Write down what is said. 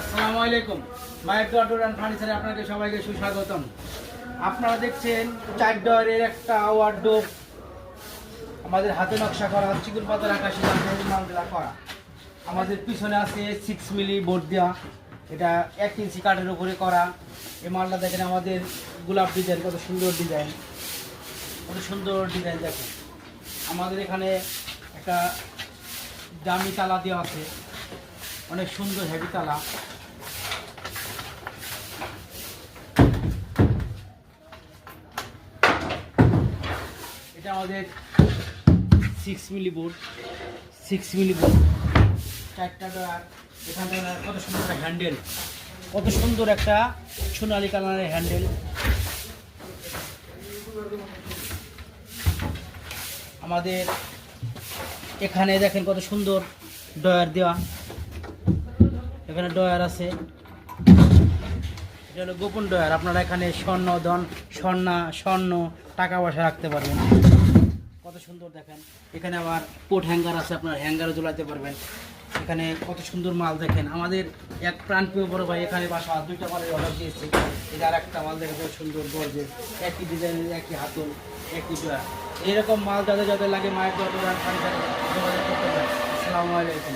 আসসালামু আলাইকুম। মায়ের ডোর অ্যান্ড ফার্নিচারে আপনাকে সবাইকে সুস্বাগতম। আপনারা দেখছেন 4 ডোরের একটা ওয়ার্ডরোব আমাদের হাতে নকশা করা, চিকুন পাতার আকাশি মালগুলা করা। আমাদের পিছনে আছে 6 মিলি বোর্ড দেওয়া, এটা 1 ইঞ্চি কাঠের উপরে করা। এই মালটা দেখেন আমাদের গোলাপ ডিজাইন, কত সুন্দর ডিজাইন, কত সুন্দর ডিজাইন দেখেন। আমাদের এখানে একটা দামি তালা দেওয়া আছে, অনেক সুন্দর হেভি তালা। এটা আমাদের 6 মিলি বোর্ড, 4টা ডয়ার। এখানে কত সুন্দর একটা হ্যান্ডেল, কত সুন্দর একটা সোনালি কালারের হ্যান্ডেল। আমাদের এখানে দেখেন কত সুন্দর ডয়ার দেওয়া, এখানে ডয়ার আছে। এটা হলো গোপন ডয়ার, আপনারা এখানে স্বর্ণ টাকা পয়সা রাখতে পারবেন। কত সুন্দর দেখেন। এখানে আবার কোট হ্যাঙ্গার আছে, আপনার হ্যাঙ্গারও ঝোলাতে পারবেন। এখানে কত সুন্দর মাল দেখেন। আমাদের এক প্রাণপ্রিয় বড় ভাই এখানে বাসা 2টা মালের অর্ডার দিয়েছে। এটা আর একটা মাল দেখে কত সুন্দর গর্জের, একই ডিজাইনের, একই হাতল, একই ডয়ার। এরকম মাল যাদের যাদের লাগে মায়ের ডোর অ্যান্ড ফার্নিচারে যোগাযোগ করতে পারেন। আসসালামু আলাইকুম।